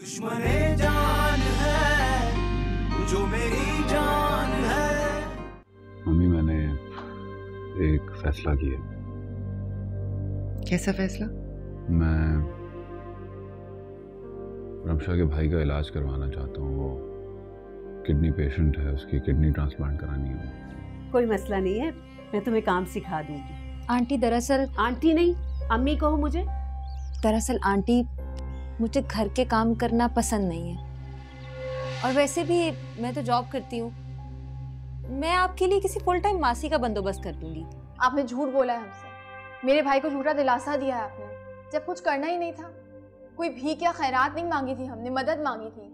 दुश्मने जान है जो मेरी जान है। मम्मी, मैंने एक फैसला किया। कैसा फैसला? मैं रमशा के भाई का इलाज करवाना चाहता हूँ। वो किडनी पेशेंट है, उसकी किडनी ट्रांसप्लांट करानी है। कोई मसला नहीं है, मैं तुम्हें काम सिखा दूंगी। आंटी दरअसल आंटी नहीं, अम्मी कहो मुझे। दरअसल आंटी, मुझे घर के काम करना पसंद नहीं है और वैसे भी मैं तो जॉब करती हूँ। मैं आपके लिए किसी फुल टाइम मासी का बंदोबस्त कर दूंगी। आपने झूठ बोला है हमसे, मेरे भाई को झूठा दिलासा दिया है आपने, जब कुछ करना ही नहीं था। कोई भीख या खैरात नहीं मांगी थी, हमने मदद मांगी थी।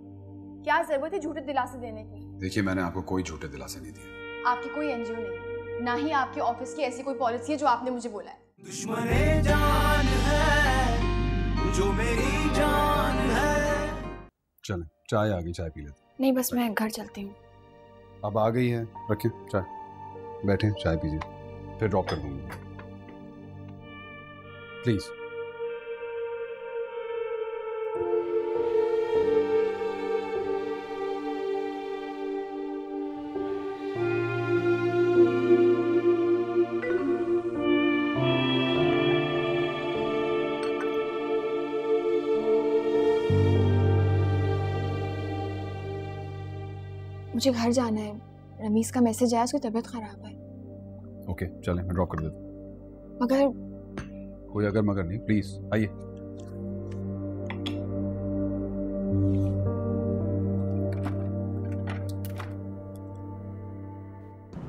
क्या जरूरत है झूठे दिलासे देने की? देखिए, मैंने आपको कोई झूठे दिलासे नहीं दिए। आपकी कोई एनजीओ नहीं है, ना ही आपके ऑफिस की ऐसी कोई पॉलिसी है जो आपने मुझे बोला है। दुश्मने जान है जो मेरी जान है। चलें, चाय आ गई, चाय पी लेते। नहीं, बस मैं घर चलती हूँ। अब आ गई है, रखिए चाय, बैठे चाय पीजिए, फिर ड्रॉप कर दूंगा प्लीज। मुझे घर जाना है, रमीज का मैसेज आया, उसकी तबीयत खराब है। ओके चलें, मैं ड्रॉप कर देता हूँ। मगर कोई अगर मगर नहीं, प्लीज आइए।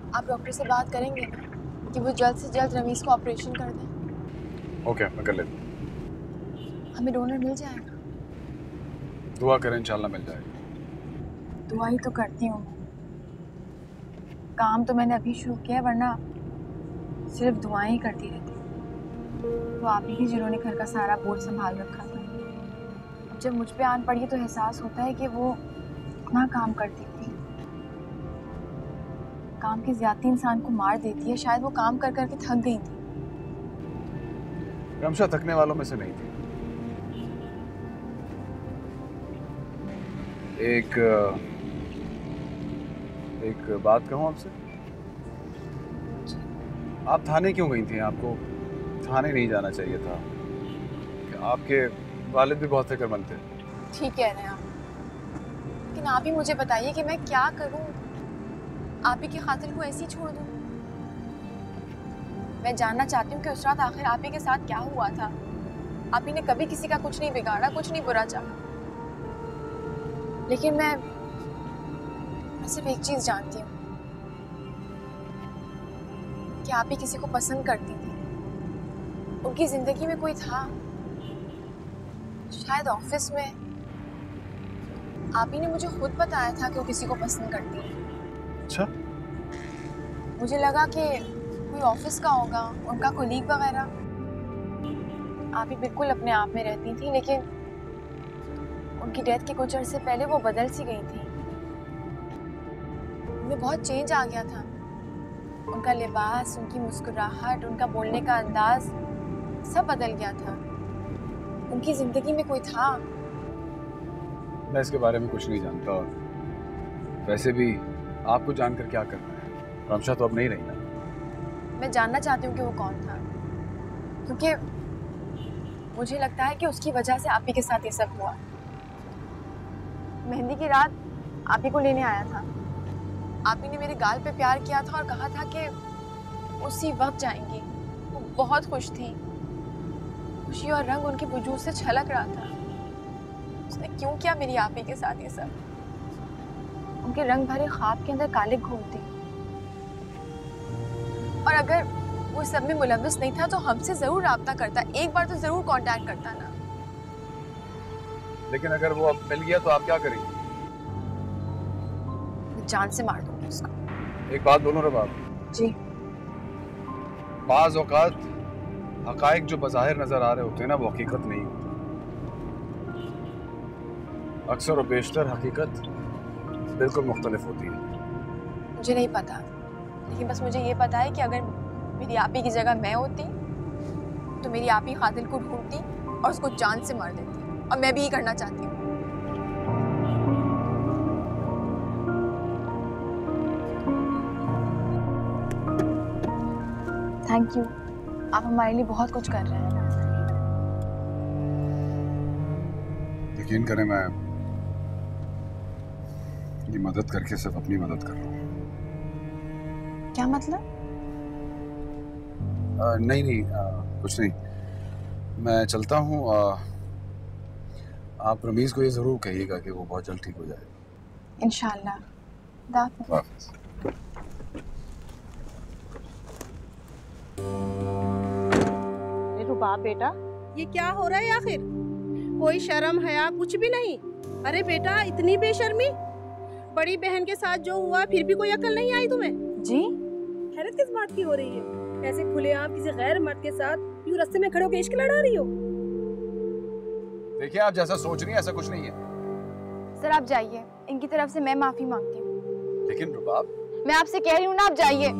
आप डॉक्टर से बात करेंगे कि वो जल्द से जल्द रमीज को ऑपरेशन कर दें? ओके, मैं कर लेता हूँ। हमें डोनर मिल जाएगा? दुआ करें, इंशाल्लाह मिल जाएगा। दुआ ही तो करती हूँ। काम तो मैंने अभी शुरू किया, वरना सिर्फ दुआएं ही करती रहती। तो आप ही जिन्होंने घर का सारा बोझ संभाल रखा था। जब मुझ पे आन पड़ी तो एहसास होता है कि वो इतना काम करती थी। काम की ज्यादती इंसान को मार देती है। शायद वो काम कर करके थक गई थी। रमशा थकने वालों में से नहीं थी। एक बात कहूँ आपसे? आप थाने क्यों गई थी? आपको थाने नहीं जाना चाहिए था। आपके वालिद भी बहुत फिक्रमंद थे। ठीक कह रहे हैं आप, लेकिन आप ही मुझे बताइए कि मैं क्या करूं? आप ही की खातिर को ऐसे ही छोड़ दूं? मैं जानना चाहती हूँ कि उस रात आखिर आप ही के साथ क्या हुआ था। आप ही ने कभी किसी का कुछ नहीं बिगाड़ा, कुछ नहीं बुरा चाहा। लेकिन मैं सिर्फ एक चीज जानती हूँ कि आप ही किसी को पसंद करती थी। उनकी जिंदगी में कोई था, शायद ऑफिस में। आप ही ने मुझे खुद बताया था कि वो किसी को पसंद करती है। अच्छा? मुझे लगा कि कोई ऑफिस का होगा, उनका कोलीग वगैरह। आप ही बिल्कुल अपने आप में रहती थी, लेकिन उनकी डेथ के कुछ अरसे पहले वो बदल सी गई थी। उनमें बहुत चेंज आ गया था। उनका लिबास, उनकी मुस्कुराहट, उनका बोलने का अंदाज सब बदल गया था। उनकी जिंदगी में कोई था। मैं इसके बारे में कुछ नहीं जानता, और वैसे भी आपको जानकर क्या करना है? रमशा तो अब नहीं रही ना। मैं जानना चाहती हूँ कि वो कौन था, क्योंकि मुझे लगता है कि उसकी वजह से आप ही के साथ ये सब हुआ। मेहंदी की रात आप ही को लेने आया था। आप ही ने मेरे गाल पे प्यार किया था और कहा था कि उसी वक्त जाएंगी। वो बहुत खुश थी। खुशी और रंग उनके वजूद से छलक रहा था। उसने क्यों किया मेरी आप ही के साथ ये सब? उनके रंग भरे ख्वाब के अंदर कालिक घूमती। और अगर वो सब में मुलव्वस नहीं था तो हमसे जरूर राब्ता करता, एक बार तो जरूर कांटेक्ट करता ना। लेकिन अगर वो अब मिल गया तो आप क्या करेंगे? जान से मार दूंगी उसको। एक बात बोलूं रबाब जी। बाज़ औक़ात हक़ाइक़ जो बज़ाहिर नजर आ रहे होते हैं ना, वो हकीकत नहीं होती। अक्सर और बेशतर हकीकत बिल्कुल मुख्तलिफ होती है। मुझे नहीं पता, लेकिन बस मुझे ये पता है कि अगर मेरी आपी की जगह मैं होती तो मेरी आपी कातिल को ढूंढती और उसको जान से मार देती। और मैं भी यही करना चाहती हूँ। थैंक यू, आप हमारे लिए बहुत कुछ कर रहे हैं। यकीन करें, मैं ये मदद करके सिर्फ अपनी मदद कर रहा हूँ। क्या मतलब? नहीं, कुछ नहीं। मैं चलता हूँ। आप रमीज को ये ज़रूर कहिएगा कि वो बहुत जल्द ठीक हो जाए। इंशाल्लाह। वापस। रुबाब बेटा, ये क्या हो रहा है आखिर? कोई शर्म हया कुछ भी नहीं। अरे बेटा, इतनी बेशर्मी। बड़ी बहन के साथ जो हुआ, फिर भी कोई अकल नहीं आई तुम्हें? जी? हैरत किस बात की हो रही है? ऐसे खुलेआम किसी गैर मर्द के साथ यूं रास्ते में खड़े होकर इश्क लड़ा रही हो? देखिए, आप जैसा सोच रही हैं ऐसा कुछ नहीं है। सर आप जाइए, इनकी तरफ से मैं माफी मांगती हूँ। लेकिन रुबाब, मैं आपसे कह रही हूँ ना, आप जाइए।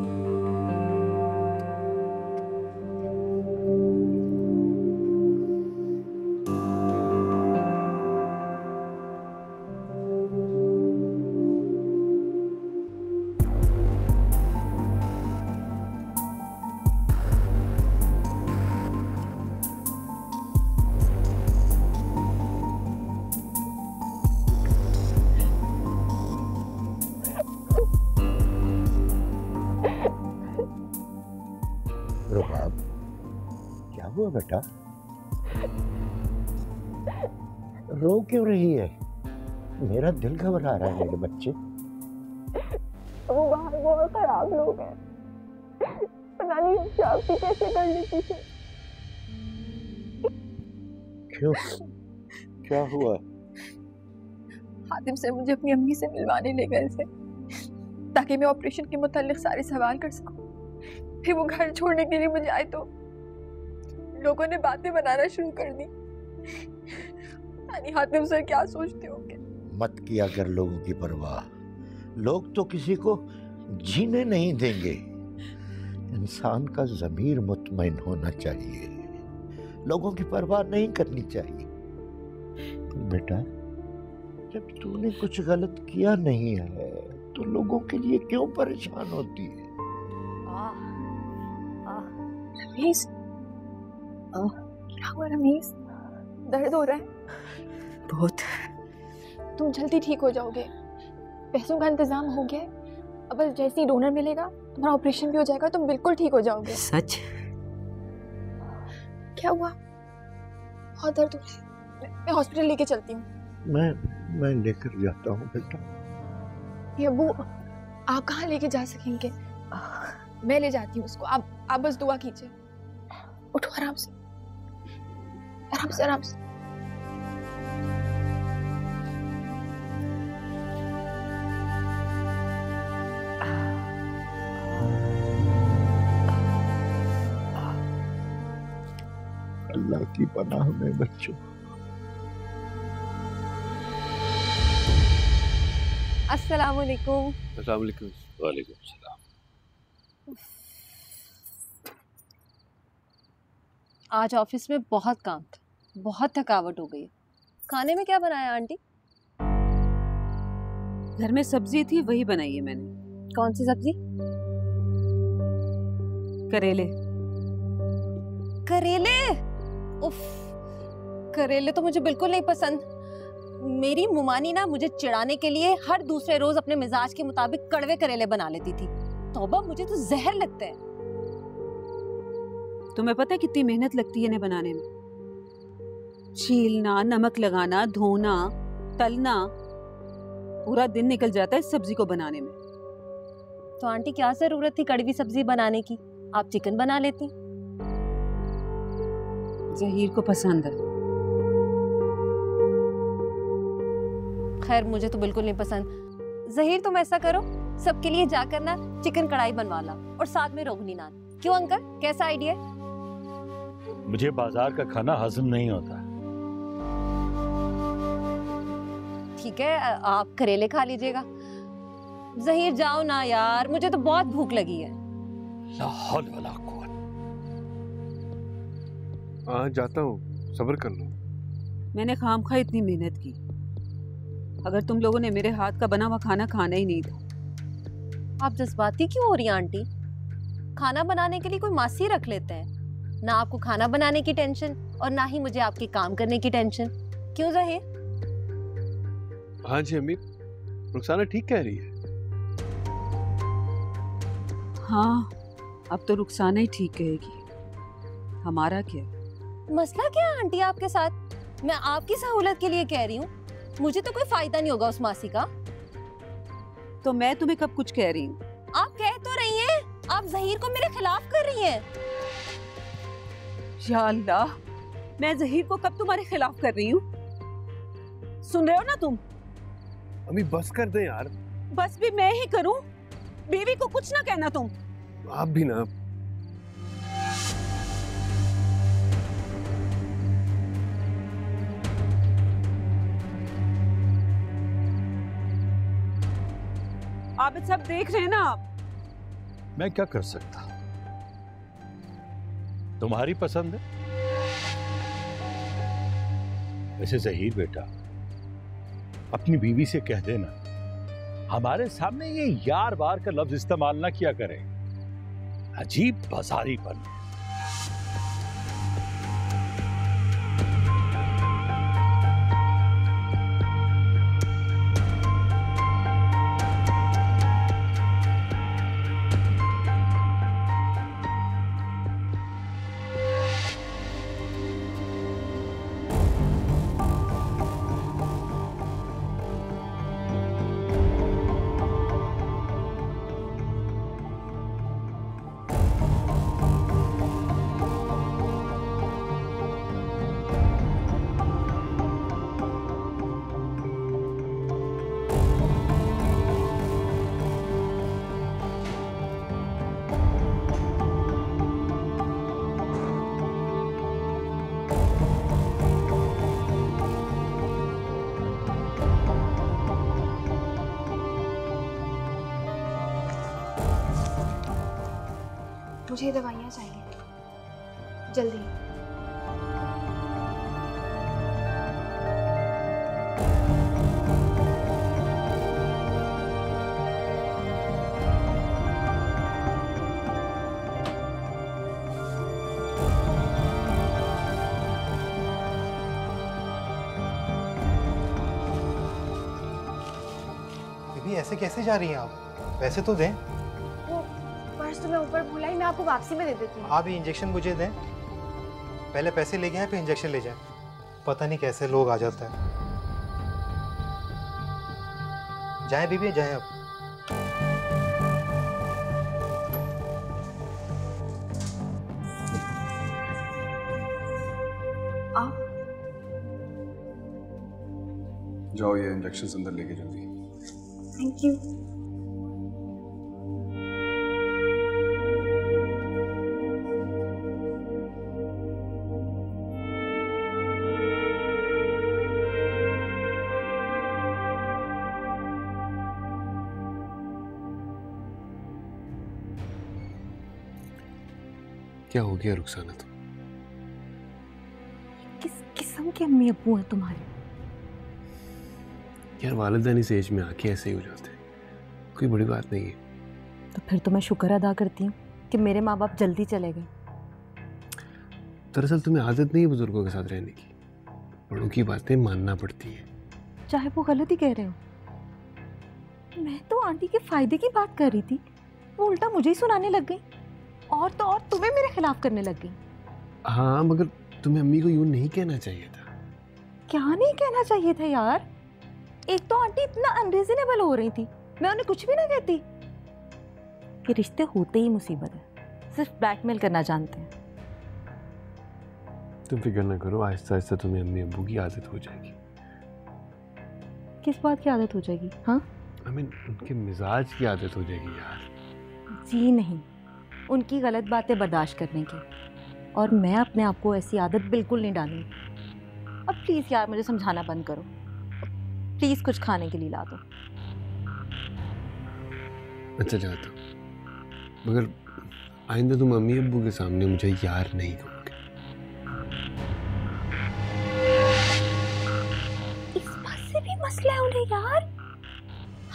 रुबाब, क्या हुआ बेटा? रो क्यों रही है? मेरा दिल घबरा रहा है मेरे बच्चे। वो बाहर बहुत खराब लोग हैं, पता नहीं जाती कैसे कर लेती थी। क्यों? क्या हुआ? हातिम से मुझे अपनी अम्मी से मिलवाने ले गए थे ताकि मैं ऑपरेशन के मुतालिक सारे सवाल कर सकूं। फिर वो घर छोड़ने के लिए मुझे आए तो लोगों ने बातें बनाना शुरू कर दी। हातिम सर क्या सोचते होंगे? मत किया कर लोगों की परवाह। लोग तो किसी को जीने नहीं देंगे। इंसान का ज़मीर मुतमईन होना चाहिए, लोगों की परवाह नहीं करनी चाहिए। बेटा, जब तूने कुछ गलत किया नहीं है तो लोगों के लिए क्यों परेशान होती है? रमीज, क्या हुआ रमीज? दर्द हो रहा है? बहुत। तुम जल्दी ठीक हो जाओगे। पैसों का इंतजाम हो गया है। अब बस जैसे ही डोनर मिलेगा तुम्हारा ऑपरेशन भी हो जाएगा, तुम बिल्कुल ठीक हो जाओगे। सच? क्या हुआ? बहुत दर्द हो रहा है। मैं हॉस्पिटल लेके चलती हूँ। मैं लेकर जाता हूँ बेटा। ये अब्बू, आप कहाँ लेके जा सकेंगे? मैं ले जाती हूँ उसको। आप बस दुआ कीजिए। उठो आराम से, आराम से, आराम से। अल्लाह की पनाह में बच्चों। अस्सलाम वालेकुम। अस्सलाम वालेकुम। वालेकुम सलाम। आज ऑफिस में बहुत काम था, बहुत थकावट हो गई। खाने में क्या बनाया आंटी? घर में सब्जी थी, वही बनाई है मैंने। कौन सी सब्जी? करेले। करेले? उफ, करेले तो मुझे बिल्कुल नहीं पसंद। मेरी मुमानी ना मुझे चिढ़ाने के लिए हर दूसरे रोज अपने मिजाज के मुताबिक कड़वे करेले बना लेती थी। तौबा, मुझे तो जहर लगता है। तुम्हें पता है कितनी मेहनत लगती है इन्हें बनाने में? छीलना, नमक लगाना, धोना, तलना, पूरा दिन निकल जाता है इस सब्जी को बनाने में। तो आंटी, क्या जरूरत थी कड़वी सब्जी बनाने की? आप चिकन बना लेती। जहीर को पसंद है। खैर, मुझे तो बिल्कुल नहीं पसंद। जहीर, तुम ऐसा करो, सबके लिए जाकर ना चिकन कढ़ाई बनवा ला और साथ में रोगनी नान। क्यों अंकल, कैसा आइडिया? मुझे बाजार का खाना हजम नहीं होता। ठीक है, आप करेले खा लीजिएगा। जहीर, जाओ ना यार, मुझे तो बहुत भूख लगी है। ला हौल वला कुव्वत। हाँ, जाता हूँ, सब्र कर लो। मैंने खामखा इतनी मेहनत की। अगर तुम लोगों ने मेरे हाथ का बना हुआ खाना खाना ही नहीं था। आप जज्बाती क्यों हो रही हैं आंटी? खाना बनाने के लिए कोई मासी रख लेते हैं। ना आपको खाना बनाने की टेंशन और ना ही मुझे आपके काम करने की टेंशन। क्यों ज़हीर? हाँ जी अम्मी, रुखसाना ठीक कह रही है। हाँ, अब तो रुखसाना ही ठीक कहेगी, हमारा क्या। मसला क्या है आंटी आपके साथ? मैं आपकी सहूलत के लिए कह रही हूँ, मुझे तो कोई फायदा नहीं होगा उस मासी का। तो मैं तुम्हें कब कुछ कह रही हूँ? आप कह तो रही हैं, आप ज़हीर को मेरे खिलाफ कर रही हैं। या अल्लाह, मैं ज़हीर को कब तुम्हारे खिलाफ कर रही हूँ? सुन रहे हो ना तुम? अम्मी बस कर दे यार। बस भी मैं ही करूँ? बीवी को कुछ ना कहना तुम। आप भी ना। आप सब देख रहे हैं ना आप? मैं क्या कर सकता? तुम्हारी पसंद है। वैसे ज़हीर बेटा, अपनी बीवी से कह देना हमारे सामने ये यार बार का लफ्ज इस्तेमाल ना किया करे। अजीब बाजारीपन। मुझे ये दवाइयाँ चाहिए जल्दी। बेबी ऐसे कैसे जा रही हैं आप? पैसे तो दें। पर्स तो मैं ऊपर भूला ही, मैं आपको वापसी में दे देती हूँ। आप ये इंजेक्शन मुझे दें। पहले पैसे लेके आए फिर इंजेक्शन ले जाएं। पता नहीं कैसे लोग आ जाता है। जाएं बीबी जाएं अब। जाओ ये इंजेक्शन अंदर लेके जल्दी। Thank you. क्या हो गया रुखसाना? तुम किस किस्म के अम्मी अब्बू हैं तुम्हारे? यार वालिदैन इस एज में आके ऐसे ही हो जाते हैं, कोई बड़ी बात नहीं है। तो फिर तो मैं शुक्र अदा करती हूँ कि मेरे माँ बाप जल्दी चले गए। दरअसल तुम्हें आदत नहीं है बुजुर्गों के साथ रहने की, बड़ों की बातें मानना पड़ती है। चाहे वो गलत ही कह रहे हो। मैं तो आंटी के फायदे की बात कर रही थी, वो उल्टा मुझे ही सुनाने लग गई, और तो और तुम्हें मेरे खिलाफ करने लग गई। हाँ मगर तुम्हें अम्मी को यूं नहीं कहना चाहिए था। क्या नहीं कहना चाहिए था यार? एक तो आंटी इतना अनरीजनेबल हो रही थी, मैं उन्हें कुछ भी ना कहती। कि रिश्ते होते ही मुसीबत है, सिर्फ ब्लैकमेल करना जानते हैं। तुम फिक्र ना करो, आहिस्ता आहिस्ता तुम्हें अम्मी अब्बू की आदत हो जाएगी। किस बात की आदत हो जाएगी? हाँ I mean, उनके मिजाज की आदत हो जाएगी यार। जी नहीं, उनकी गलत बातें बर्दाश्त करने की, और मैं अपने आप को ऐसी आदत बिल्कुल नहीं डालूंगी। अब प्लीज़ यार मुझे समझाना बंद करो, प्लीज़ कुछ खाने के लिए ला दो। अच्छा जाता हूँ, मगर आइंदा तुम अम्मी अब्बू के सामने मुझे यार नहीं कहोगे। इस बात से भी मसला है उन्हें यार?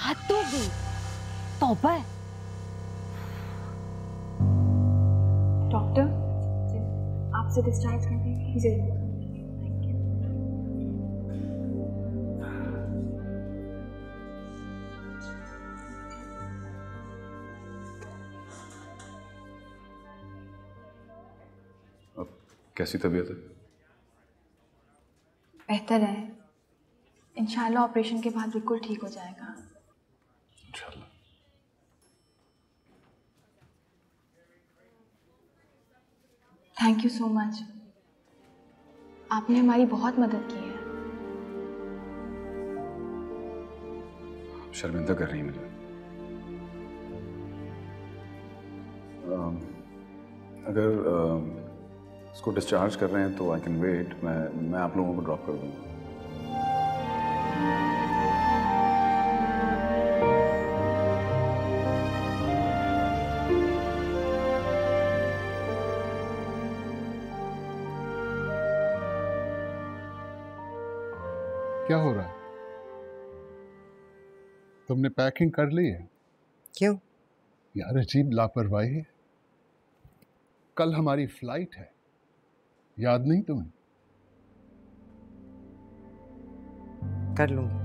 हद हो गई, तौबा है। आपसे डिस्चार्ज करने की जरूरत है। अब कैसी तबीयत है? बेहतर है, इंशाल्लाह ऑपरेशन के बाद बिल्कुल ठीक हो जाएगा। इंशाल्लाह। थैंक यू सो मच, आपने हमारी बहुत मदद की है। शर्मिंदा कर रही है मुझे। अगर इसको डिस्चार्ज कर रहे हैं तो आई कैन वेट। मैं आप लोगों को ड्रॉप कर दूंगा। क्या हो रहा है? तुमने पैकिंग कर ली है? क्यों? यार अजीब लापरवाही है। कल हमारी फ्लाइट है, याद नहीं तुम्हें? कर लूंगी।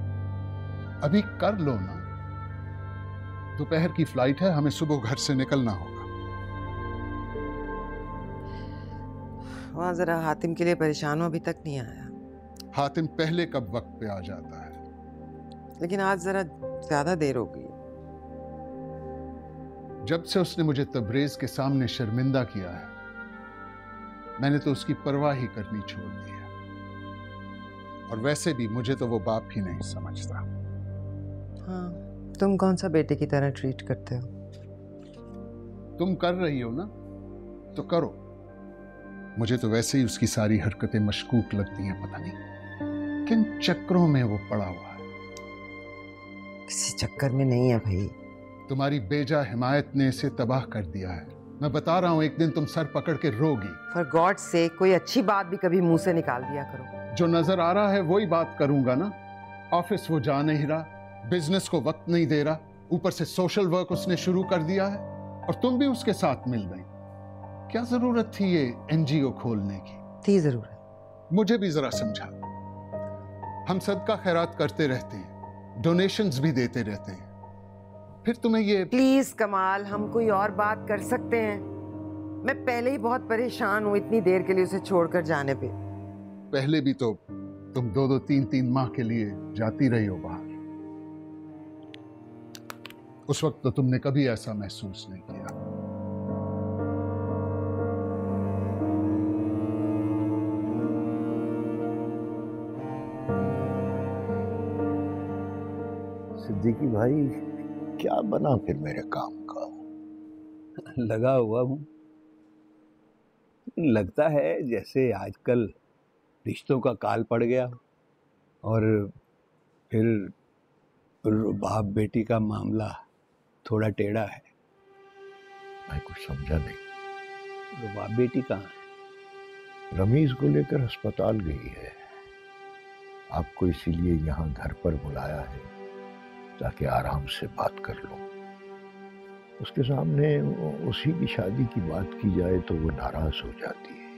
अभी कर लो ना, दोपहर की फ्लाइट है, हमें सुबह घर से निकलना होगा। वहाँ जरा हातिम के लिए परेशान हूँ, अभी तक नहीं आया। हातिम पहले कब वक्त पे आ जाता है? लेकिन आज जरा ज्यादा देर हो गई। जब से उसने मुझे तबरेज के सामने शर्मिंदा किया है, मैंने तो उसकी परवाह ही करनी छोड़ दी है। और वैसे भी मुझे तो वो बाप ही नहीं समझता। हाँ, तुम कौन सा बेटे की तरह ट्रीट करते हो? तुम कर रही हो ना, तो करो। मुझे तो वैसे ही उसकी सारी हरकतें मशकूक लगती हैं, पता नहीं किन चक्रों में वो पड़ा हुआ है। किसी चक्कर में नहीं है भाई। तुम्हारी बेजा हिमायत ने इसे तबाह कर दिया है। मैं बता रहा हूं, एक दिन तुम सर पकड़ के रोगी। फॉर गॉड से कोई अच्छी बात भी कभी मुंह से निकाल दिया करो। जो नजर आ रहा है वही बात करूंगा ना। ऑफिस वो जा नहीं रहा, बिजनेस को वक्त नहीं दे रहा, ऊपर से सोशल वर्क उसने शुरू कर दिया है और तुम भी उसके साथ मिल गई। क्या जरूरत थी ये एनजीओ खोलने की? थी जरूरत। मुझे भी जरा समझा। हम सदका खैरात करते रहते हैं, डोनेशंस भी देते रहते हैं, फिर तुम्हें ये। प्लीज कमाल, हम कोई और बात कर सकते हैं? मैं पहले ही बहुत परेशान हूँ इतनी देर के लिए उसे छोड़कर जाने पे। पहले भी तो तुम 2-2, 3-3 माह के लिए जाती रही हो बाहर। उस वक्त तो तुमने कभी ऐसा महसूस नहीं किया। सिद्दीकी भाई, क्या बना फिर मेरे काम का? लगा हुआ हूँ। लगता है जैसे आजकल रिश्तों का काल पड़ गया और फिर बाप बेटी का मामला थोड़ा टेढ़ा है। मैं कुछ समझा नहीं। बाप बेटी कहाँ है? रमीज को लेकर अस्पताल गई है। आपको इसीलिए यहाँ घर पर बुलाया है ताकि आराम से बात कर लो। उसके सामने उसी की शादी की बात की जाए तो वो नाराज हो जाती है।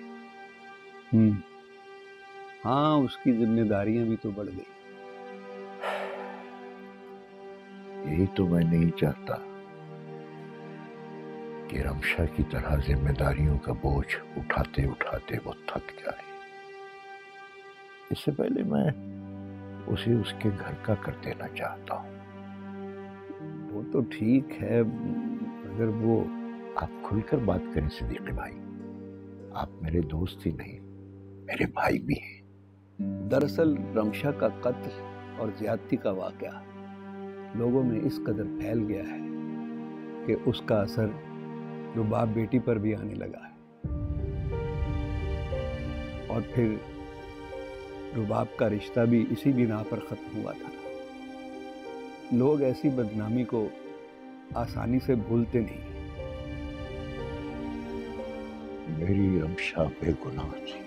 हाँ, उसकी जिम्मेदारियां भी तो बढ़ गई। यही तो मैं नहीं चाहता कि रमशा की तरह जिम्मेदारियों का बोझ उठाते उठाते वो थक जाए। इससे पहले मैं उसे उसके घर का कर देना चाहता हूँ। वो तो ठीक है, अगर वो। आप खुलकर बात करें सिद्दीकी भाई। आप मेरे दोस्त ही नहीं, मेरे भाई भी हैं। दरअसल रमशा का कत्ल और ज्यादती का वाकया लोगों में इस कदर फैल गया है कि उसका असर जो बाप बेटी पर भी आने लगा है। और फिर रुबाब का रिश्ता भी इसी बिना पर खत्म हुआ था। लोग ऐसी बदनामी को आसानी से भूलते नहीं। मेरी रमशा बेगुनाह थी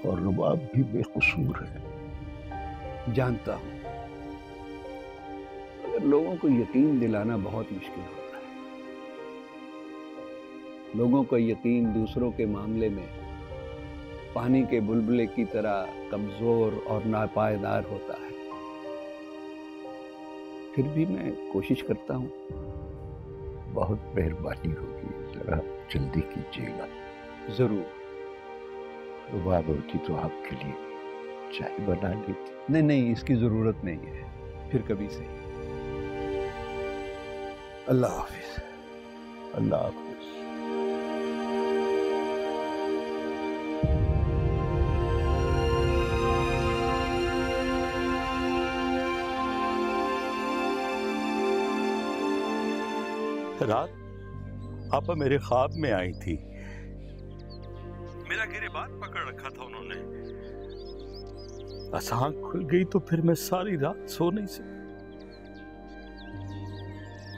और रुबाब भी बेकसूर है। जानता हूं, मगर लोगों को यकीन दिलाना बहुत मुश्किल होता है। लोगों का यकीन दूसरों के मामले में पानी के बुलबुले की तरह कमजोर और नापायदार होता है। फिर भी मैं कोशिश करता हूँ। बहुत मेहरबानी होगी, जरा जल्दी कीजिएगा। जरूर। सुबह होती तो आपके लिए चाय बना लेती। नहीं नहीं, इसकी जरूरत नहीं है, फिर कभी से। अल्लाह हाफिज। अल्लाह हाफिज। रात आप मेरे ख्वाब में आई थी। मेरा गिरेबान पकड़ रखा था उन्होंने। बस आंख खुल गई तो फिर मैं सारी रात सो नहीं सकी।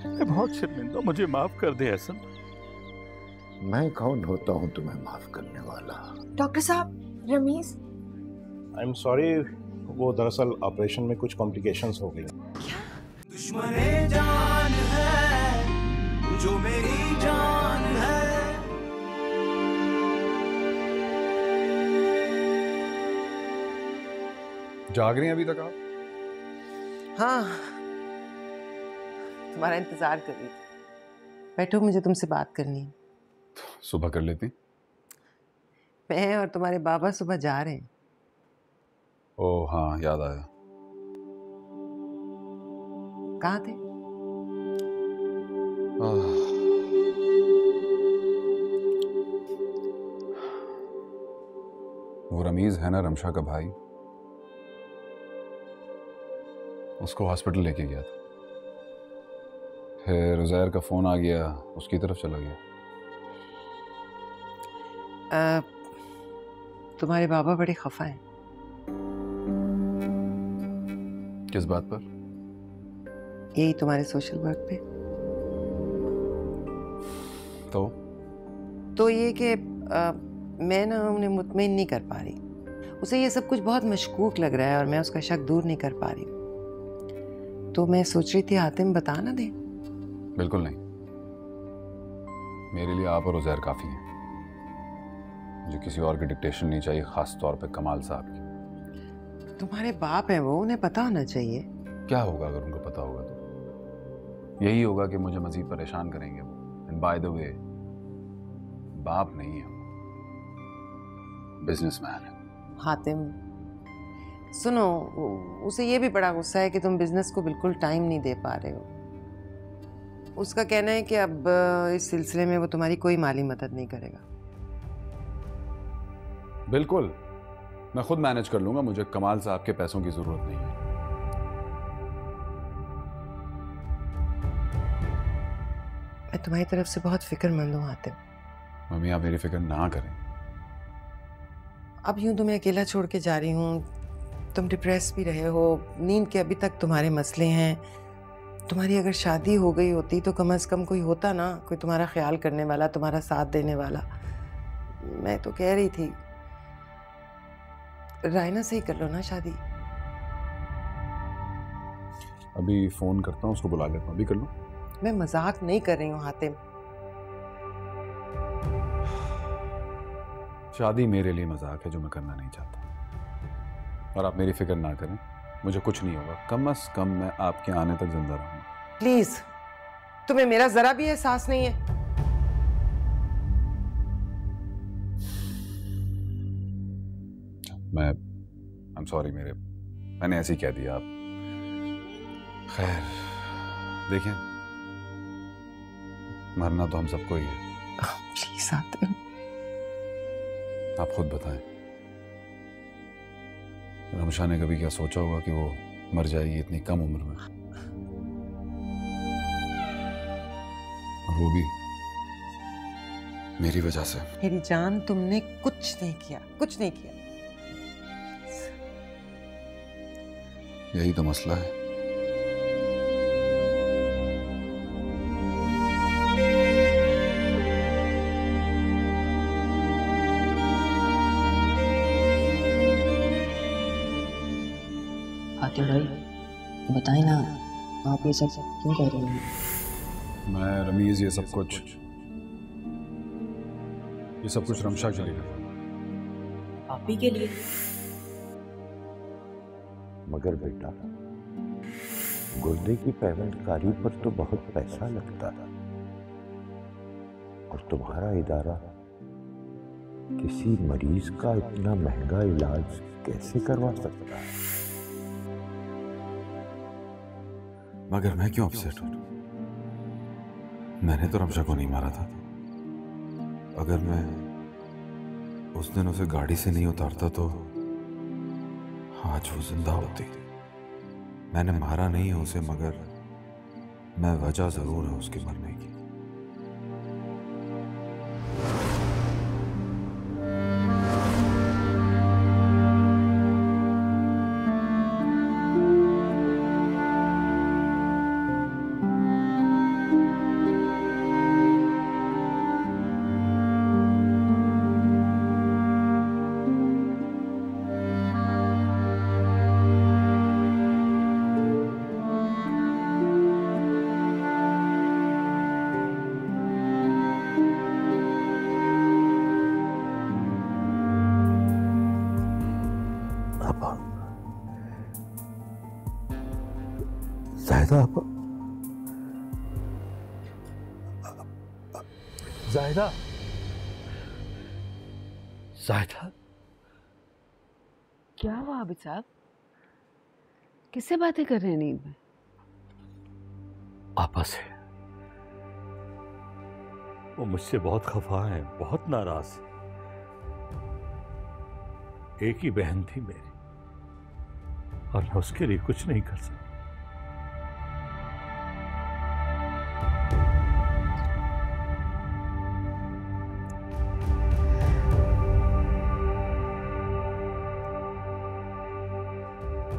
मैं बहुत शर्मिंदा, मुझे माफ कर दे एहसन। मैं कौन होता हूँ तुम्हें माफ करने वाला? डॉक्टर साहब, रमीज। आई एम सॉरी, वो दरअसल ऑपरेशन में कुछ कॉम्प्लिकेशंस हो गई। दुश्मने जान है जो मेरी जान है। जाग रही हैं अभी तक आप? हाँ, तुम्हारा इंतजार कर रही थी। बैठो, मुझे तुमसे बात करनी है। सुबह कर लेती। मैं और तुम्हारे बाबा सुबह जा रहे हैं। ओह हाँ, याद आया। कहाँ थे? वो रमीज है ना, रमशा का भाई, उसको हॉस्पिटल लेके गया था। फिर उज़ैर का फोन आ गया, उसकी तरफ चला गया। तुम्हारे बाबा बड़े खफा हैं। किस बात पर? यही तुम्हारे सोशल वर्क पे। तो ये कि मैं ना उन्हें मुतमईन नहीं कर पा रही। उसे ये सब कुछ बहुत मशकूक लग रहा है और मैं उसका शक दूर नहीं कर पा रही। तो मैं सोच रही थी हातिम बता ना दे। बिल्कुल नहीं, मेरे लिए आप और उज़ैर काफ़ी हैं। मुझे किसी और की डिक्टेशन नहीं चाहिए, ख़ास तौर पे कमाल साहब की। तुम्हारे बाप हैं वो, उन्हें पता होना चाहिए। क्या होगा अगर उनको पता होगा तो? यही होगा कि मुझे मज़ीद परेशान करेंगे वो। एंड बाय द वे, बाप नहीं है, बिजनेसमैन है। हातिम सुनो, उसे ये भी बड़ा गुस्सा है कि तुम बिजनेस को बिल्कुल टाइम नहीं दे पा रहे हो। उसका कहना है कि अब इस सिलसिले में वो तुम्हारी कोई माली मदद नहीं करेगा। बिल्कुल, मैं खुद मैनेज कर लूंगा, मुझे कमाल साहब के पैसों की जरूरत नहीं है। मैं तुम्हारी तरफ से बहुत फिक्रमंद हूँ हातिम। मम्मी आप मेरी फिक्र ना करें। अब यूं तुम्हें अकेला छोड़ के जा रही हूँ, तुम डिप्रेस भी रहे हो, नींद के अभी तक तुम्हारे मसले हैं। तुम्हारी अगर शादी हो गई होती तो कम से कम कोई होता ना, कोई तुम्हारा ख्याल करने वाला, तुम्हारा साथ देने वाला। मैं तो कह रही थी रायना से ही कर लो ना शादी। अभी फोन करता हूँ, उसको बुला लेता हूँ। अभी कर लो। मैं मजाक नहीं कर रही हूँ हातिम। शादी मेरे लिए मजाक है जो मैं करना नहीं चाहता, और आप मेरी फिक्र ना करें, मुझे कुछ नहीं होगा। कम से कम मैं आपके आने तक जिंदा रहूंगा। प्लीज, तुम्हें मेरा जरा भी एहसास नहीं है? आई एम सॉरी, मैंने ऐसे ही कह दिया। आप खैर देखें, मरना तो हम सबको ही है। प्लीज आते हैं। आप खुद बताएं, रमशा ने कभी क्या सोचा होगा कि वो मर जाएगी इतनी कम उम्र में, और वो भी मेरी वजह से। मेरी जान, तुमने कुछ नहीं किया, कुछ नहीं किया। यही तो मसला है। हातिम भाई बताएं ना, आप ये सब क्यों कर रहे हैं? मैं रमीज ये सब कुछ ये सब कुछ रमशा के लिए। आप ही के लिए? मगर बेटा, गुर्दे की पेमेंटकारी पर तो बहुत पैसा लगता है और तुम्हारा इदारा किसी मरीज का इतना महंगा इलाज कैसे करवा सकता है? मगर मैं क्यों अपसेट हूं? मैंने तो रमशा को नहीं मारा था। अगर मैं उस दिन उसे गाड़ी से नहीं उतारता तो आज वो जिंदा होती। मैंने मारा नहीं है उसे, मगर मैं वजह जरूर है उसके मरने की। जायदा जायदा, जायदा, क्या हुआ आबिद साहब? किससे बातें कर रहे हैं नींद में? आपा से। वो मुझसे बहुत खफा है, बहुत नाराज। एक ही बहन थी मेरी और मैं उसके लिए कुछ नहीं कर सकता।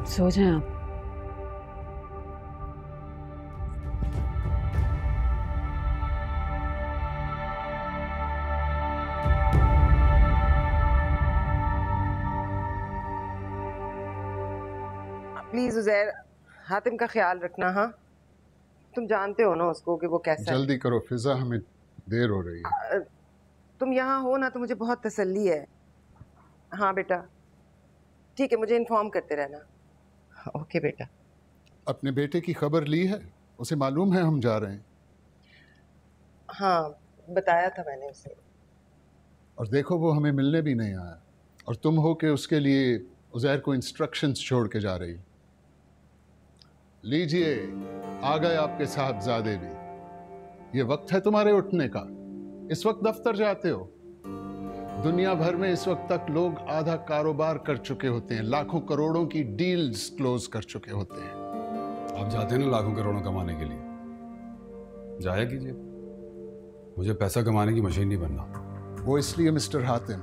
सो जाएं आप। प्लीज उजैर, हातिम का ख्याल रखना। हाँ, तुम जानते हो ना उसको कि वो कैसा है। जल्दी करो फिजा, हमें देर हो रही है। तुम यहाँ हो ना तो मुझे बहुत तसल्ली है। हाँ बेटा, ठीक है, मुझे इन्फॉर्म करते रहना। ओके बेटा। अपने बेटे की खबर ली है? उसे मालूम है हम जा रहे हैं? हाँ, बताया था मैंने उसे। और देखो वो हमें मिलने भी नहीं आया, और तुम हो कि उसके लिए उजैर को इंस्ट्रक्शंस छोड़ के जा रही। लीजिए, आ गए आपके साहबजादे भी। ये वक्त है तुम्हारे उठने का। इस वक्त दफ्तर जाते हो। दुनिया भर में इस वक्त तक लोग आधा कारोबार कर चुके होते हैं, लाखों करोड़ों की डील्स क्लोज कर चुके होते हैं। आप जाते हैं ना लाखों करोड़ों कमाने के लिए, जाया कीजिए। मुझे पैसा कमाने की मशीन नहीं बनना। वो इसलिए मिस्टर हातिम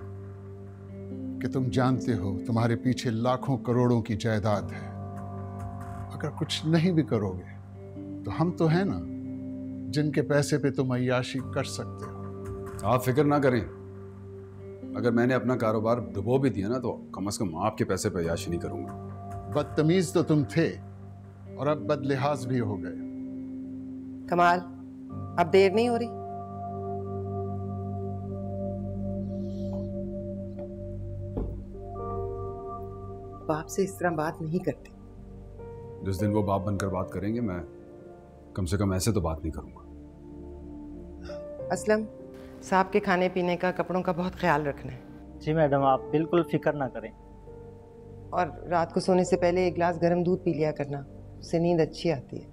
कि तुम जानते हो तुम्हारे पीछे लाखों करोड़ों की जायदाद है। अगर कुछ नहीं भी करोगे तो हम तो हैं ना, जिनके पैसे पे तुम अय्याशी कर सकते हो। आप फिक्र ना करें, अगर मैंने अपना कारोबार डुबो भी दिया ना तो कम से कम आपके पैसे पे अय्याशी नहीं करूंगा। बदतमीज तो तुम थे और अब बदलिहाज भी हो गए। कमाल, अब देर नहीं हो रही? बाप से इस तरह बात नहीं करते। जिस दिन वो बाप बनकर बात करेंगे, मैं कम से कम ऐसे तो बात नहीं करूंगा। असलम, साहब के खाने पीने का, कपड़ों का बहुत ख्याल रखना है। जी मैडम, आप बिल्कुल फिक्र ना करें। और रात को सोने से पहले एक गिलास गर्म दूध पी लिया करना, उससे नींद अच्छी आती है।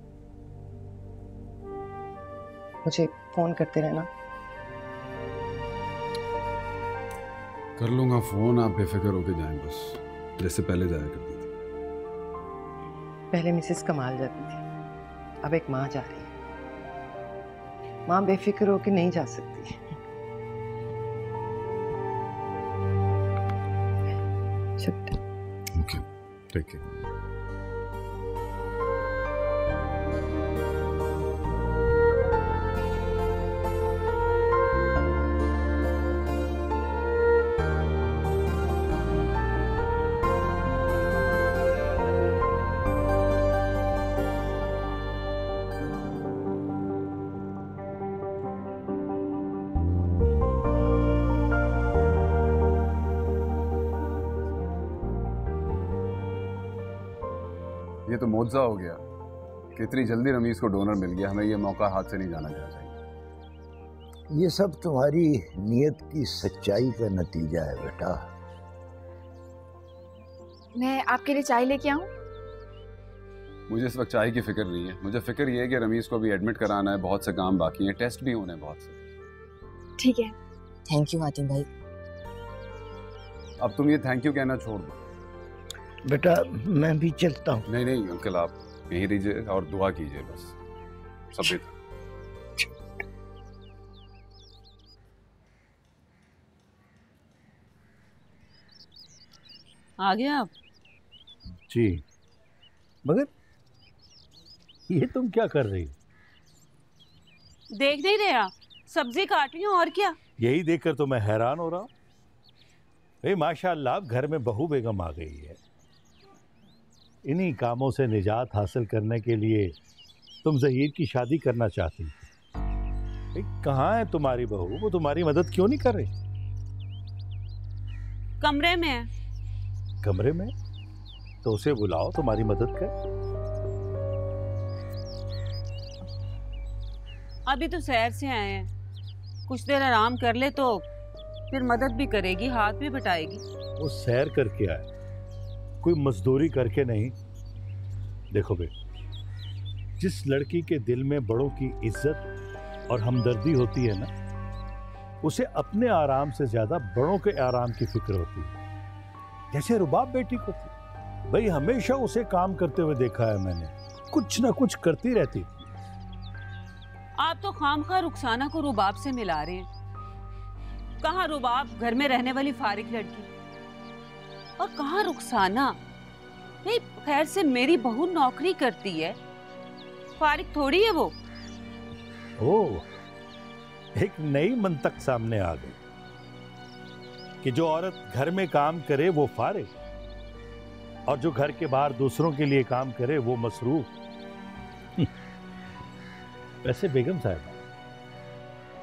मुझे फोन करते रहना। कर लूंगा फोन, आप बेफिक्र होके जाएं बस, जैसे पहले जाया करती थी। पहले मिसेस कमाल जाती थी, अब एक माँ जा रही है। माँ बेफिक्र होके नहीं जा सकती। ओके, ठीक है। ये तो मौजज़ा हो गया कि इतनी जल्दी रमीज को डोनर मिल गया। हमें ये मौका हाथ से नहीं जाना चाहिए। ये सब तुम्हारी नीयत की सच्चाई का नतीजा है बेटा। मैं आपके लिए चाय लेके आऊं? मुझे इस वक्त चाय की फिक्र नहीं है। मुझे फिक्र ये है कि रमीज को भी एडमिट कराना है, बहुत से काम बाकी हैं, टेस्ट भी होने हैं बहुत से। ठीक है। थैंक यू हातिम भाई। अब तुम ये थैंक यू कहना छोड़ दो। बेटा मैं भी चलता हूँ। नहीं नहीं अंकल, आप यहीं रहिए और दुआ कीजिए बस। सब बेहतर। आ गए आप? जी, मगर ये तुम क्या कर रही हो? देख नहीं रहे आप? सब्जी काट रही हूँ और क्या। यही देखकर तो मैं हैरान हो रहा हूँ। भाई माशाअल्लाह, घर में बहू बेगम आ गई है। इन्हीं कामों से निजात हासिल करने के लिए तुम ज़हीर की शादी करना चाहती थी। भाई कहाँ है तुम्हारी बहू? वो तुम्हारी मदद क्यों नहीं कर रही? कमरे में है। कमरे में? तो उसे बुलाओ, तुम्हारी मदद कर। अभी तो सैर से आए हैं, कुछ देर आराम कर ले तो फिर मदद भी करेगी, हाथ भी बटाएगी। वो सैर करके आए, कोई मजदूरी करके नहीं। देखो बेटा, जिस लड़की के दिल में बड़ों की इज्जत और हमदर्दी होती है ना, उसे अपने आराम से ज्यादा बड़ों के आराम की फिक्र होती है। जैसे रुबाब बेटी को थी, भाई हमेशा उसे काम करते हुए देखा है मैंने, कुछ ना कुछ करती रहती थी। आप तो खामखा रुखसाना को रुबाब से मिला रहे हैं। कहाँ रुबाब घर में रहने वाली फारिग लड़की, और कहाँ रुखसाना। नहीं, खैर से मेरी बहू नौकरी करती है, फारिग थोड़ी है वो। ओह, एक नई मंतक सामने आ गई कि जो औरत घर में काम करे वो फारिग, और जो घर के बाहर दूसरों के लिए काम करे वो मसरूफ। वैसे बेगम साहब,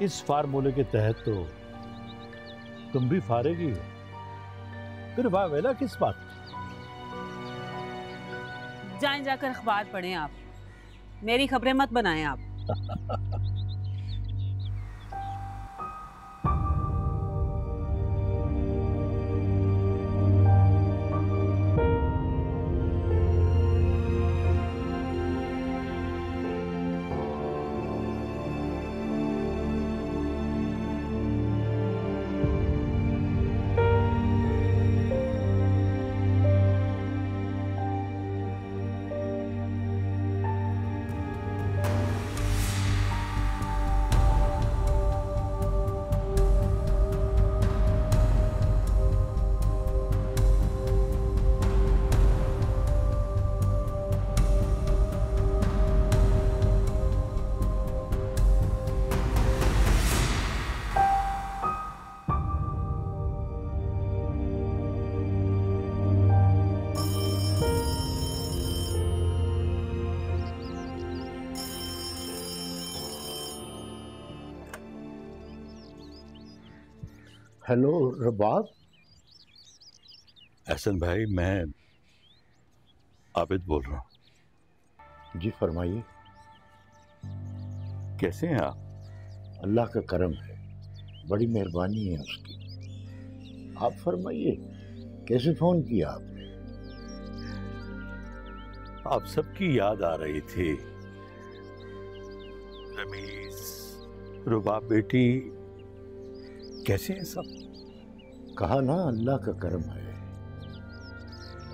इस फार्मूले के तहत तो तुम भी फारिग ही हो, फिर वावेला किस बात की? जाएं जाकर अखबार पढ़ें आप, मेरी खबरें मत बनाएं आप। हेलो रबाब। एहसन भाई, मैं आबिद बोल रहा हूँ। जी फरमाइए। कैसे हैं आप? अल्लाह का करम है, बड़ी मेहरबानी है उसकी। आप फरमाइए, कैसे फोन किया आपने? आप सबकी याद आ रही थी। रमीज, रुबाब बेटी, कैसे हैं सब? कहा ना, अल्लाह का करम है।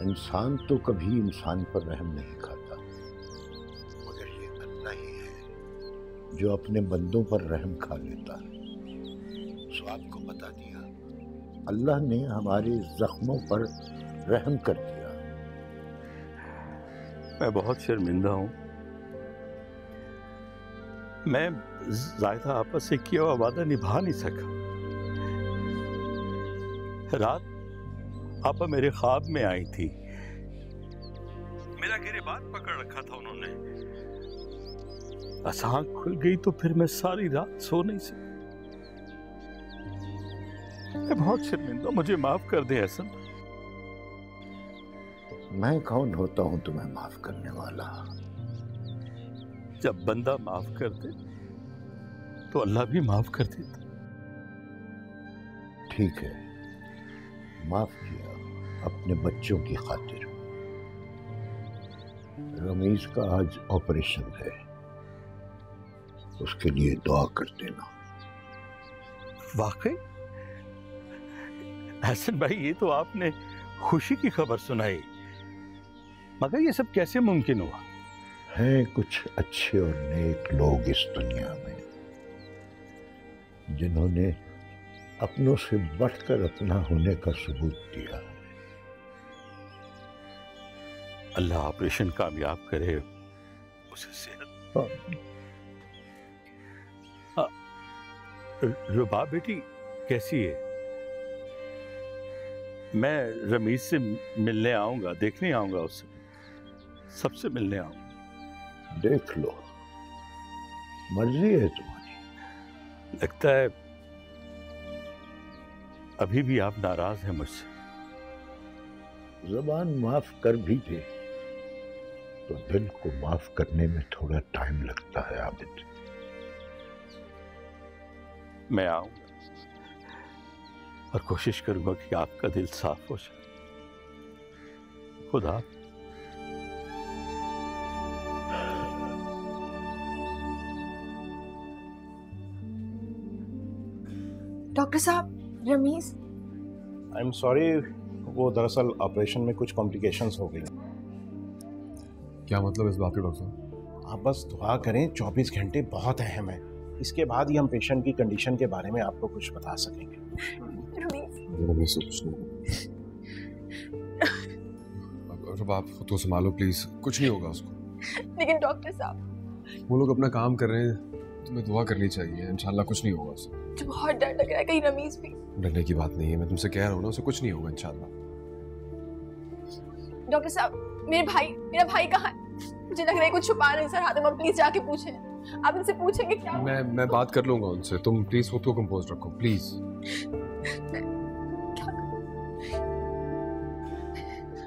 इंसान तो कभी इंसान पर रहम नहीं खाता, मगर ये अल्लाह ही है जो अपने बंदों पर रहम खा लेता है। सो आपको बता दिया, अल्लाह ने हमारे जख्मों पर रहम कर दिया। मैं बहुत शर्मिंदा हूँ। मैं जायदा आपस से किया हुआ वादा निभा नहीं सका। रात आपा मेरे ख्वाब में आई थी, मेरा गिरेबान पकड़ रखा था उन्होंने। बस आँख खुल गई तो फिर मैं सारी रात सो नहीं सका। मैं बहुत शर्मिंदा, मुझे माफ कर दे एहसन। मैं कौन होता हूं तुम्हें माफ करने वाला? जब बंदा माफ कर दे तो अल्लाह भी माफ कर देता। ठीक है, माफ किया अपने बच्चों की खातिर। रमीज का आज ऑपरेशन है, उसके लिए दुआ कर देना। वाकई हसन भाई, ये तो आपने खुशी की खबर सुनाई, मगर ये सब कैसे मुमकिन हुआ? हैं कुछ अच्छे और नेक लोग इस दुनिया में जिन्होंने अपनों से बढ़कर अपना होने का सबूत दिया। अल्लाह ऑपरेशन कामयाब करे, उसे सेहत। रुबाब बेटी कैसी है? मैं रमीज से मिलने आऊंगा, देखने आऊंगा, उससे सबसे मिलने आऊंगा। देख लो, मर्जी है तुम्हारी। लगता है अभी भी आप नाराज हैं मुझसे। ज़बान माफ कर भी दे तो दिल को माफ करने में थोड़ा टाइम लगता है आबिद। मैं आऊंगा और कोशिश करूंगा कि आपका दिल साफ हो जाए। खुदा। डॉक्टर साहब, रमीज। आई एम सॉरी, वो दरअसल ऑपरेशन में कुछ कॉम्प्लिकेशंस हो गई। क्या मतलब इस बात का डॉक्टर साहब? आप बस दुआ करें, 24 घंटे बहुत अहम है। इसके बाद ही हम पेशेंट की कंडीशन के बारे में आपको कुछ बता सकेंगे। रमीज से कुछ नहीं। अब आप खुद को संभालो प्लीज, कुछ नहीं होगा उसको। लेकिन डॉक्टर साहब, वो लोग अपना काम कर रहे हैं, तुम्हें दुआ करनी चाहिए, इंशाल्लाह कुछ नहीं होगा उसे। मुझे बहुत डर लग रहा है, कहीं रमीज भी। डरने की बात नहीं है, मैं तुमसे कह रहा हूँ ना, उसे कुछ नहीं होगा इंशाल्लाह। डॉक्टर साहब, मेरा भाई कहाँ है? मुझे लग रहा है कुछ छुपा रहे हैं सर। हातिम, आप प्लीज जाके पूछें। आप इनसे पूछेंगे क्या? मैं बात कर लूंगा उनसे, तुम प्लीज खुद को कंपोज रखो प्लीज।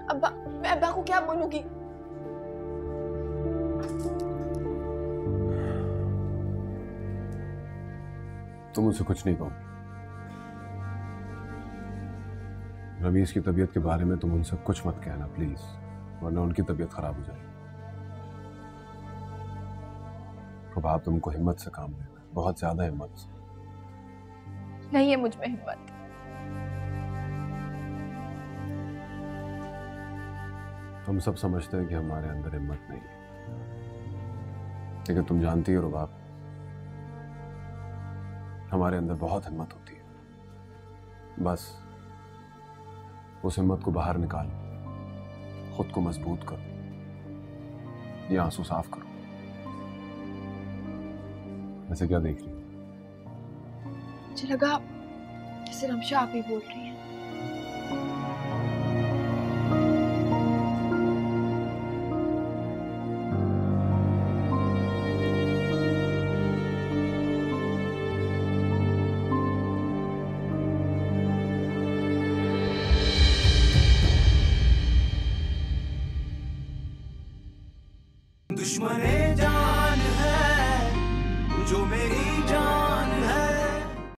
अब्बा, मैं अब्बा को क्या बोलूंगी? तुम उनसे कुछ नहीं कहो। रमीज की तबीयत के बारे में तुम उनसे कुछ मत कहना प्लीज, वरना उनकी तबीयत खराब हो जाएगी। अब आप तुमको हिम्मत से काम लेना, बहुत ज्यादा हिम्मत से। नहीं है मुझ में हिम्मत। हम सब समझते हैं कि हमारे अंदर हिम्मत नहीं है, लेकिन तुम जानती हो रुबाब, हमारे अंदर बहुत हिम्मत होती है। बस उस हिम्मत को बाहर निकालो, खुद को मजबूत करो, ये आंसू साफ करो। वैसे क्या देख रही हो? मुझे लगा जैसे रमशा आप ही बोल रही हैं। दुश्मने जान है जो मेरी जान